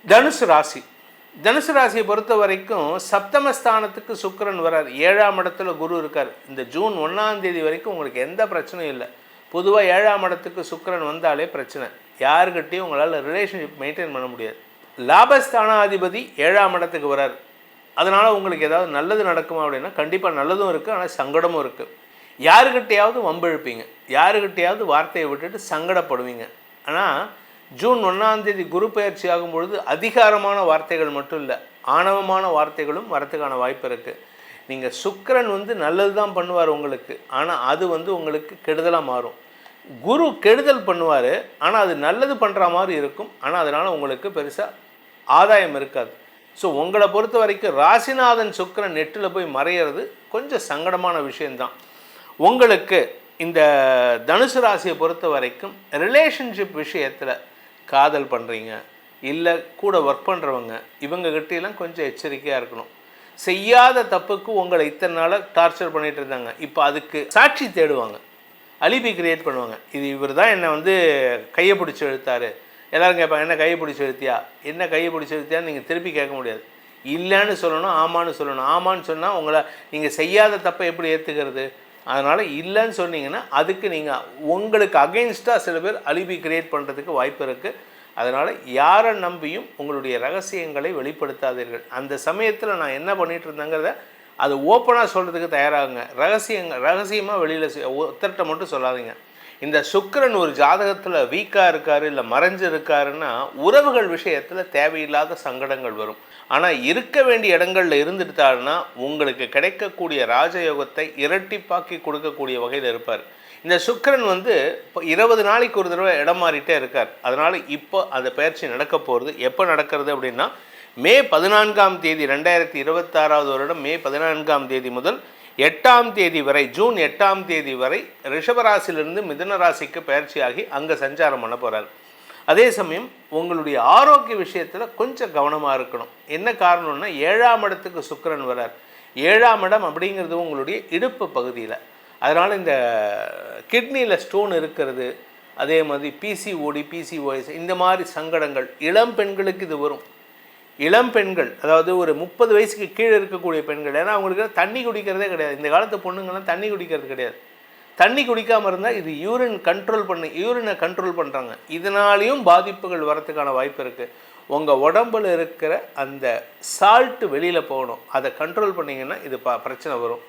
தனுசு ராசி. தனுசு ராசியை பொறுத்த வரைக்கும் சப்தமஸ்தானத்துக்கு சுக்கிரன் வரார், 7ஆம் இடத்துல குரு இருக்கார். இந்த ஜூன் 1ஆம் தேதி வரைக்கும் உங்களுக்கு எந்த பிரச்சனையும் இல்லை. பொதுவாக 7ஆம் இடத்துக்கு சுக்கிரன் வந்தாலே பிரச்சனை, யாருக்கிட்டையும் உங்களால் ரிலேஷன்ஷிப் மெயின்டைன் பண்ண முடியாது. லாபஸ்தானாதிபதி 7ஆம் இடத்துக்கு வரார், அதனால் உங்களுக்கு ஏதாவது நல்லது நடக்குமா அப்படின்னா கண்டிப்பாக நல்லதும் இருக்குது, ஆனால் சங்கடமும் இருக்குது. யாருக்கிட்டையாவது வம்பிழுப்பீங்க, யாருக்கிட்டையாவது வார்த்தையை விட்டுட்டு சங்கடப்படுவீங்க. ஆனால் ஜூன் 1ஆம் தேதி குரு பயிற்சி ஆகும் பொழுது அதிகாரமான வார்த்தைகள் மட்டும் இல்லை, ஆணவமான வார்த்தைகளும் வரத்துக்கான வாய்ப்பு இருக்குது. நீங்கள் சுக்கிரன் நல்லது தான் பண்ணுவார் உங்களுக்கு, ஆனால் அது உங்களுக்கு கெடுதலாக மாறும். குரு கெடுதல் பண்ணுவார், ஆனால் அது நல்லது பண்ணுற மாதிரி இருக்கும், ஆனால் அதனால் உங்களுக்கு பெருசாக ஆதாயம் இருக்காது. ஸோ உங்களை பொறுத்த வரைக்கும் ராசிநாதன் சுக்கிரன் 8ல் போய் மறையிறது கொஞ்சம் சங்கடமான விஷயந்தான். உங்களுக்கு இந்த தனுசு ராசியை பொறுத்த வரைக்கும் ரிலேஷன்ஷிப் விஷயத்தில் காதல் பண்ணுறீங்க, இல்லை கூட ஒர்க் பண்ணுறவங்க, இவங்ககிட்டலாம் கொஞ்சம் எச்சரிக்கையாக இருக்கணும். செய்யாத தப்புக்கு உங்களை இத்தனை நாளாக டார்ச்சர் பண்ணிகிட்டு இருந்தாங்க, இப்போ அதுக்கு சாட்சி தேடுவாங்க, அலிபி கிரியேட் பண்ணுவாங்க. இது இவர் தான் என்னை கையை பிடிச்சி இழுத்தார். எல்லோரும் கேட்பாங்க, என்ன கையை பிடிச்சி எழுத்தியா, என்ன கையை பிடிச்சி எழுத்தியான்னு நீங்கள் திருப்பி கேட்க முடியாது. இல்லைன்னு சொல்லணும், ஆமான்னு சொல்லணும். ஆமான்னு சொன்னால் உங்களை நீங்கள் செய்யாத தப்பை எப்படி ஏற்றுக்கிறது? அதனால் இல்லைன்னு சொன்னீங்கன்னா அதுக்கு நீங்கள் உங்களுக்கு அகெயின்ஸ்டாக சில பேர் அலிபி கிரியேட் பண்ணுறதுக்கு வாய்ப்பு இருக்குது. அதனால் யாரை நம்பியும் உங்களுடைய ரகசியங்களை வெளிப்படுத்தாதீர்கள். அந்த சமயத்தில் நான் என்ன பண்ணிகிட்டு இருந்தேங்கிறத அது ஓப்பனாக சொல்கிறதுக்கு தயாராகுங்க. ரகசியமாக வெளியில் ஒத்தர்கிட்ட மட்டும் சொல்லாதீங்க. இந்த சுக்கிரன் ஒரு ஜாதகத்தில் வீக்காக இருக்கார், இல்லை மறைஞ்சு இருக்காருன்னா உறவுகள் விஷயத்தில் தேவையில்லாத சங்கடங்கள் வரும். ஆனால் இருக்க வேண்டிய இடங்களில் இருந்துட்டாருன்னா உங்களுக்கு கிடைக்கக்கூடிய ராஜயோகத்தை இரட்டிப்பாக்கி கொடுக்கக்கூடிய வகையில் இருப்பார். இந்த சுக்கிரன் இப்போ 20 நாளைக்கு ஒரு தடவை இடம் மாறிட்டே இருக்கார். அதனால் இப்போ அந்த பயிற்சி நடக்க போகிறது. எப்போ நடக்கிறது அப்படின்னா மே 14ஆம் தேதி 2026 வருடம் மே 14ஆம் தேதி முதல் 8ஆம் தேதி வரை, ஜூன் 8ஆம் தேதி வரை ரிஷபராசிலிருந்து மிதுன ராசிக்கு பயிற்சியாகி அங்கே சஞ்சாரம் பண்ண போகிறார். அதே சமயம் உங்களுடைய ஆரோக்கிய விஷயத்தில் கொஞ்சம் கவனமாக இருக்கணும். என்ன காரணம்னா 7ஆம் இடத்துக்கு சுக்கிரன் வரார். 7ஆம் இடம் அப்படிங்கிறது உங்களுடைய இடுப்பு பகுதியில். அதனால் இந்த கிட்னியில் ஸ்டோன் இருக்கிறது, அதே மாதிரி பிசிஓடி, பிசிஓஎஸ், இந்த மாதிரி சங்கடங்கள் இளம் பெண்களுக்கு இது வரும். இளம் பெண்கள், அதாவது ஒரு 30 வயசுக்கு கீழே இருக்கக்கூடிய பெண்கள், ஏன்னா அவங்களுக்கு தண்ணி குடிக்கிறதே கிடையாது. இந்த காலத்து பொண்ணுங்கள்லாம் தண்ணி குடிக்கிறது கிடையாது. தண்ணி குடிக்காமல் இருந்தால் இது யூரினை கண்ட்ரோல் பண்ணுறாங்க. இதனாலேயும் பாதிப்புகள் வரத்துக்கான வாய்ப்பு இருக்குது. உங்கள் உடம்பில் இருக்கிற அந்த சால்ட்டு வெளியில் போகணும், அதை கண்ட்ரோல் பண்ணிங்கன்னா இது பிரச்சனை வரும்.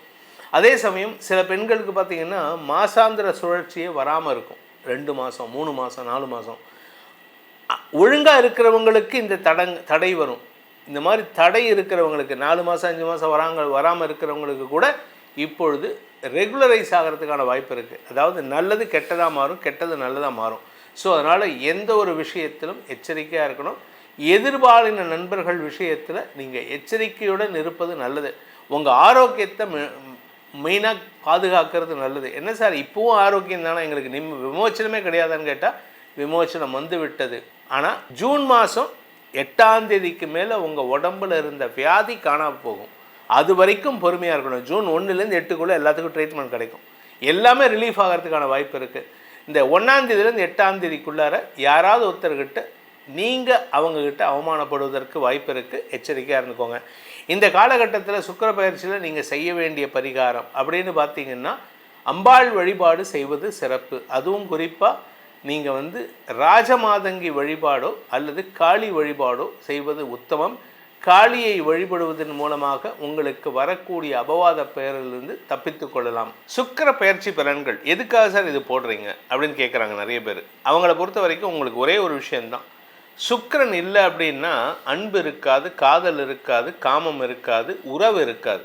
அதே சமயம் சில பெண்களுக்கு பார்த்திங்கன்னா மாசாந்திர சுழற்சியே வராமல் இருக்கும். 2 மாதம், 3 மாதம், 4 மாதம். ஒழுங்காக இருக்கிறவங்களுக்கு இந்த தடை வரும். இந்த மாதிரி தடை இருக்கிறவங்களுக்கு 4 மாதம் 5 மாதம் வராமல் இருக்கிறவங்களுக்கு கூட இப்பொழுது ரெகுலரைஸ் ஆகிறதுக்கான வாய்ப்பு இருக்குது. அதாவது நல்லது கெட்டதாக மாறும், கெட்டது நல்லதாக மாறும். ஸோ அதனால் எந்த ஒரு விஷயத்திலும் எச்சரிக்கையாக இருக்கணும். எதிர்பாலின நண்பர்கள் விஷயத்தில் நீங்கள் எச்சரிக்கையுடன் இருப்பது நல்லது. உங்கள் ஆரோக்கியத்தை மெயினாக பாதுகாக்கிறது நல்லது. என்ன சார் இப்போவும் ஆரோக்கியம் தானே, எங்களுக்கு விமோச்சனமே கிடையாதுன்னு கேட்டால் விமோச்சனம் விட்டது. ஆனால் ஜூன் மாதம் 8ஆம் தேதிக்கு மேலே உங்கள் உடம்பில் இருந்த வியாதி காணாமல் போகும். அது வரைக்கும் பொறுமையாக இருக்கணும். ஜூன் 1லேருந்து 8க்குள்ளே எல்லாத்துக்கும் ட்ரீட்மெண்ட் கிடைக்கும். எல்லாமே ரிலீஃப் ஆகிறதுக்கான வாய்ப்பு இருக்குது. இந்த 1ஆம் தேதியிலேருந்து 8ஆம் தேதிக்குள்ளார யாராவது ஒருத்தர்கிட்ட நீங்கள் அவங்கக்கிட்ட அவமானப்படுவதற்கு வாய்ப்பு இருக்குது. எச்சரிக்கையாக இருந்துக்கோங்க. இந்த காலகட்டத்தில் சுக்கிர பயிற்சியில் நீங்கள் செய்ய வேண்டிய பரிகாரம் அப்படின்னு பார்த்தீங்கன்னா அம்பாள் வழிபாடு செய்வது சிறப்பு. அதுவும் குறிப்பாக நீங்கள் ராஜமாதங்கி வழிபாடோ அல்லது காளி வழிபாடோ செய்வது உத்தமம். காளியை வழிபடுவதன் மூலமாக உங்களுக்கு வரக்கூடிய அபவாத பெயரிலிருந்து தப்பித்து கொள்ளலாம். சுக்கிர பயிற்சி பலன்கள் எதுக்காக சார் இது போடுறீங்க அப்படின்னு கேட்குறாங்க நிறைய பேர். அவங்கள பொறுத்த வரைக்கும் உங்களுக்கு ஒரே ஒரு விஷயந்தான், சுக்கிரன் இல்லை அப்படின்னா அன்பு இருக்காது, காதல் இருக்காது, காமம் இருக்காது, உறவு இருக்காது.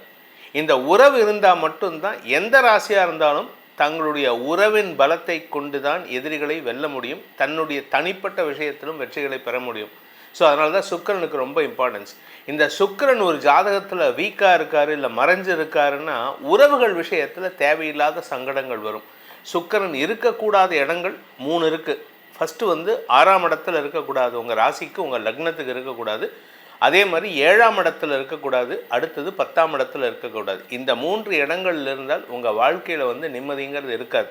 இந்த உறவு இருந்தால் மட்டும்தான் எந்த ராசியாக இருந்தாலும் தங்களுடைய உறவின் பலத்தை கொண்டு தான் எதிரிகளை வெல்ல முடியும், தன்னுடைய தனிப்பட்ட விஷயத்திலும் வெற்றிகளை பெற முடியும். ஸோ அதனால தான் சுக்கிரனுக்கு ரொம்ப இம்பார்ட்டன்ஸ். இந்த சுக்கிரன் ஒரு ஜாதகத்தில் வீக்காக இருக்கார், இல்லை மறைஞ்சு இருக்காருன்னா உறவுகள் விஷயத்தில் தேவையில்லாத சங்கடங்கள் வரும். சுக்கிரன் இருக்கக்கூடாத இடங்கள் 3 இருக்குது. ஃபஸ்ட்டு 6ஆம் இடத்துல இருக்கக்கூடாது, உங்கள் ராசிக்கு உங்கள் லக்னத்துக்கு இருக்கக்கூடாது. அதே மாதிரி 7ஆம் இடத்துல இருக்கக்கூடாது, அடுத்தது 10ஆம் இடத்துல இருக்கக்கூடாது. இந்த 3 இடங்கள்ல இருந்தால் உங்கள் வாழ்க்கையில் நிம்மதிங்கிறது இருக்காது.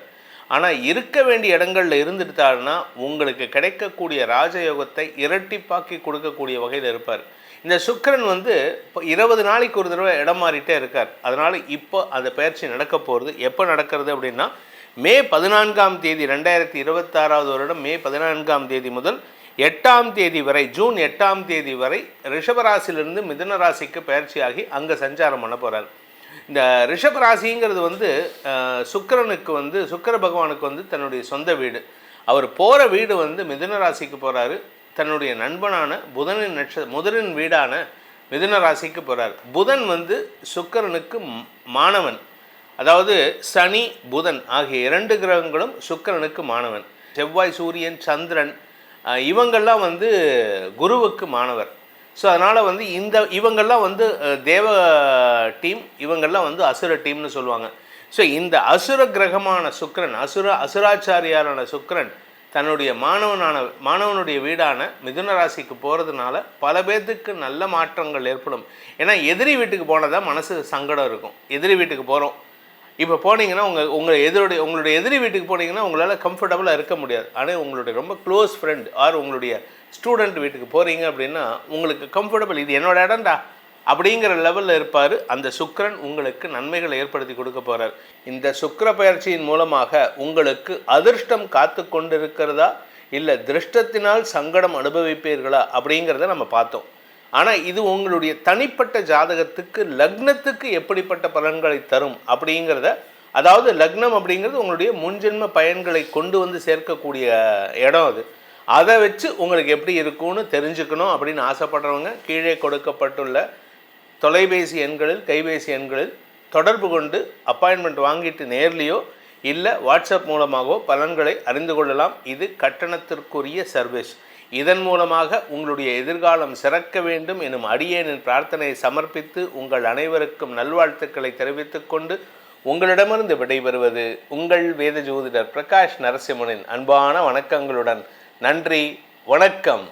ஆனால் இருக்க வேண்டிய இடங்களில் இருந்துட்டாருன்னா உங்களுக்கு கிடைக்கக்கூடிய ராஜயோகத்தை இரட்டிப்பாக்கி கொடுக்கக்கூடிய வகையில் இருப்பார். இந்த சுக்கிரன் வந்து இப்போ 20 நாளைக்கு ஒரு தடவை இடம் மாறிட்டே இருக்கார். அதனால் இப்போ அந்த பயிற்சி நடக்க போகிறது. எப்போ நடக்கிறது அப்படின்னா மே 14ஆம் தேதி 2026 வருடம் மே 14ஆம் தேதி முதல் 8ஆம் தேதி வரை, ஜூன் 8ஆம் தேதி வரை ரிஷபராசிலிருந்து மிதுன ராசிக்கு பயிற்சியாகி அங்கே சஞ்சாரம் பண்ண போகிறார். இந்த ரிஷபராசிங்கிறது வந்து சுக்கிரனுக்கு வந்து சுக்கிர பகவானுக்கு வந்து தன்னுடைய சொந்த வீடு. அவர் போகிற வீடு வந்து மிதுன ராசிக்கு போகிறாரு. தன்னுடைய நண்பனான புதனின் வீடான மிதுன ராசிக்கு போகிறார். புதன் வந்து சுக்கிரனுக்கு மாணவன். அதாவது சனி புதன் ஆகிய 2 கிரகங்களும் சுக்கிரனுக்கு மாணவன். செவ்வாய் சூரியன் சந்திரன் இவங்கள்லாம் வந்து குருவுக்கு மாணவர். ஸோ அதனால் வந்து இவங்கள்லாம் வந்து தேவ டீம், இவங்கள்லாம் வந்து அசுர டீம்னு சொல்லுவாங்க. ஸோ இந்த அசுர கிரகமான சுக்கிரன், அசுராச்சாரியாரான சுக்கிரன் தன்னுடைய மாணவனுடைய வீடான மிதுன ராசிக்கு போகிறதுனால பல பேர்த்துக்கு நல்ல மாற்றங்கள் ஏற்படும். ஏன்னா எதிரி வீட்டுக்கு போனால் தான் மனசு சங்கடம் இருக்கும். எதிரி வீட்டுக்கு போகிறோம், இப்போ போனீங்கன்னா உங்களுடைய எதிரி வீட்டுக்கு போனீங்கன்னா உங்களால் கம்ஃபர்டபுளாக இருக்க முடியாது. ஆனால் உங்களுடைய ரொம்ப க்ளோஸ் ஃப்ரெண்ட் ஆர் உங்களுடைய ஸ்டூடெண்ட் வீட்டுக்கு போகிறீங்க அப்படின்னா உங்களுக்கு கம்ஃபர்டபுள், இது என்னோட இடம்டா அப்படிங்கிற லெவலில் இருப்பார். அந்த சுக்கிரன் உங்களுக்கு நன்மைகளை ஏற்படுத்தி கொடுக்க போகிறார். இந்த சுக்கிர பயிற்சியின் மூலமாக உங்களுக்கு அதிர்ஷ்டம் காத்து கொண்டிருக்கிறதா இல்லை திருஷ்டத்தினால் சங்கடம் அனுபவிப்பீர்களா அப்படிங்கிறத நம்ம பார்த்தோம். ஆனால் இது உங்களுடைய தனிப்பட்ட ஜாதகத்துக்கு லக்னத்துக்கு எப்படிப்பட்ட பலன்களை தரும் அப்படிங்கிறத, அதாவது லக்னம் அப்படிங்கிறது உங்களுடைய முன்ஜென்ம பயன்களை கொண்டு வந்து சேர்க்கக்கூடிய இடம் அது. அதை வச்சு உங்களுக்கு எப்படி இருக்கும்னு தெரிஞ்சுக்கணும் அப்படின்னு ஆசைப்படுறவங்க கீழே கொடுக்கப்பட்டுள்ள தொலைபேசி எண்களில் கைபேசி எண்களில் தொடர்பு கொண்டு அப்பாயின்மெண்ட் வாங்கிட்டு நேர்லேயோ இல்லை வாட்ஸ்அப் மூலமாகவோ பலன்களை அறிந்து கொள்ளலாம். இது கட்டணத்திற்குரிய சர்வீஸ். இதன் மூலமாக உங்களுடைய எதிர்காலம் சிறக்க வேண்டும் எனும் அடியேனின் பிரார்த்தனையை சமர்ப்பித்து உங்கள் அனைவருக்கும் நல்வாழ்த்துக்களை தெரிவித்துக் கொண்டு உங்களிடமிருந்து விடைபெறுவது உங்கள் வேத ஜோதிடர் பிரகாஷ் நரசிம்மனின் அன்பான வணக்கங்களுடன். நன்றி, வணக்கம்.